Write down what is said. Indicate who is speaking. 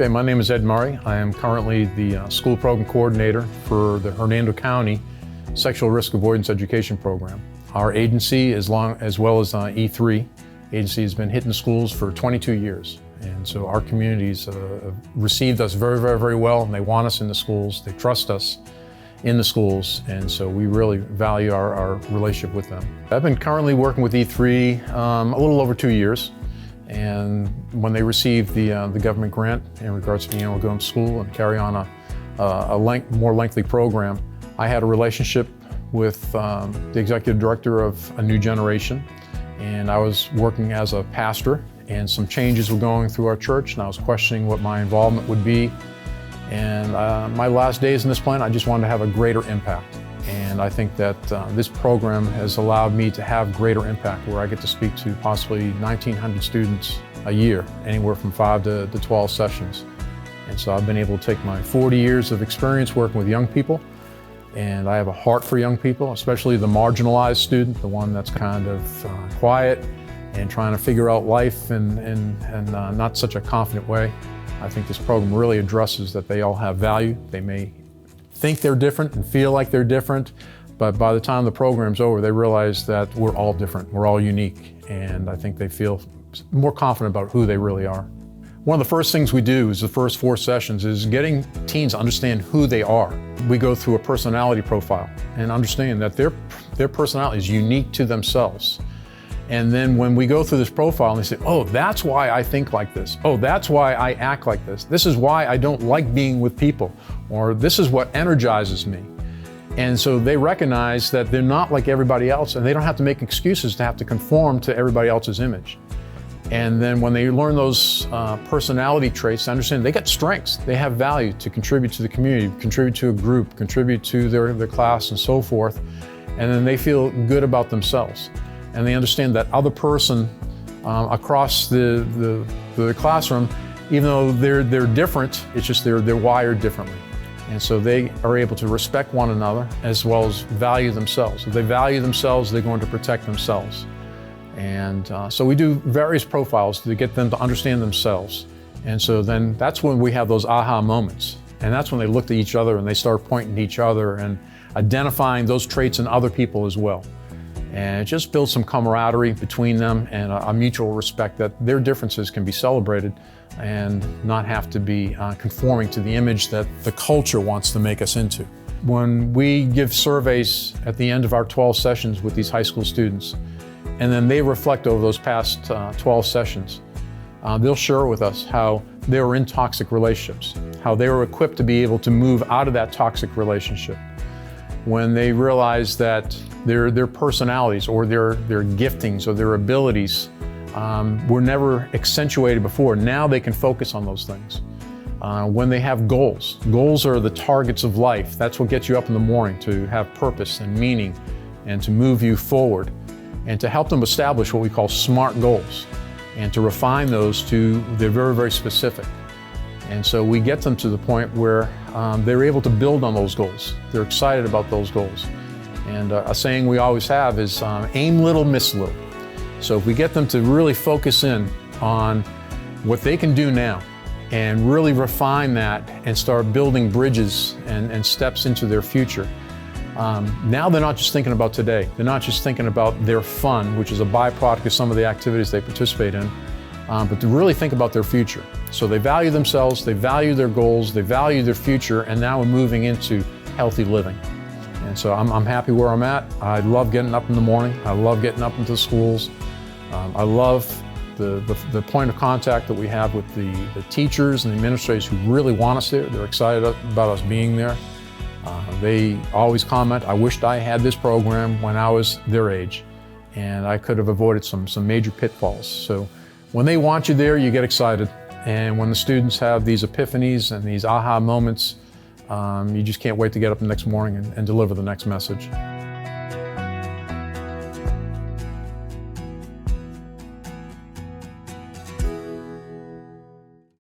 Speaker 1: Okay, my name is Ed Murray. I am currently the school program coordinator for the Hernando County Sexual Risk Avoidance Education Program. Our agency, as well as E3, agency has been hitting schools for 22 years. And so our communities have received us very well, and they want us in the schools. They trust us in the schools, and so we really value our relationship with them. I've been currently working with E3 a little over 2 years. And when they received the government grant in regards to being able to go to school and carry on a more lengthy program, I had a relationship with the executive director of A New Generation, and I was working as a pastor, and some changes were going through our church, and I was questioning what my involvement would be. And my last days in this plant, I just wanted to have a greater impact. And I think that this program has allowed me to have greater impact, where I get to speak to possibly 1,900 students a year, anywhere from 5 to 12 sessions. And so I've been able to take my 40 years of experience working with young people, and I have a heart for young people, especially the marginalized student, the one that's kind of quiet and trying to figure out life in not such a confident way. I think this program really addresses that they all have value. They may think they're different and feel like they're different, but by the time the program's over, they realize that we're all different, we're all unique, and I think they feel more confident about who they really are. One of the first things we do is the first 4 sessions is getting teens to understand who they are. We go through a personality profile and understand that their personality is unique to themselves. And then when we go through this profile and they say, oh, that's why I think like this. Oh, that's why I act like this. This is why I don't like being with people. Or this is what energizes me. And so they recognize that they're not like everybody else, and they don't have to make excuses to have to conform to everybody else's image. And then when they learn those personality traits, they understand they got strengths. They have value to contribute to the community, contribute to a group, contribute to their class and so forth. And then they feel good about themselves. And they understand that other person across the classroom, even though they're different, it's just they're wired differently. And so they are able to respect one another as well as value themselves. If they value themselves, they're going to protect themselves. And so we do various profiles to get them to understand themselves. And so then that's when we have those aha moments. And that's when they look at each other and they start pointing to each other and identifying those traits in other people as well. And it just builds some camaraderie between them and a mutual respect that their differences can be celebrated and not have to be conforming to the image that the culture wants to make us into. When we give surveys at the end of our 12 sessions with these high school students, and then they reflect over those past 12 sessions, they'll share with us how they were in toxic relationships, how they were equipped to be able to move out of that toxic relationship. When they realize that their personalities or their giftings or their abilities were never accentuated before, now they can focus on those things. When they have goals. Goals are the targets of life. That's what gets you up in the morning, to have purpose and meaning and to move you forward, and to help them establish what we call SMART goals and to refine those to they're very specific. And so we get them to the point where they're able to build on those goals. They're excited about those goals. And a saying we always have is aim little, miss little. So if we get them to really focus in on what they can do now and really refine that and start building bridges and steps into their future, now they're not just thinking about today. They're not just thinking about their fun, which is a byproduct of some of the activities they participate in, but to really think about their future. So they value themselves, they value their goals, they value their future, and now we're moving into healthy living. And so I'm happy where I'm at. I love getting up in the morning. I love getting up into the schools. I love the point of contact that we have with the teachers and the administrators who really want us there. They're excited about us being there. They always comment, I wished I had this program when I was their age, and I could have avoided some major pitfalls. So when they want you there, you get excited. And when the students have these epiphanies and these aha moments, you just can't wait to get up the next morning and deliver the next message.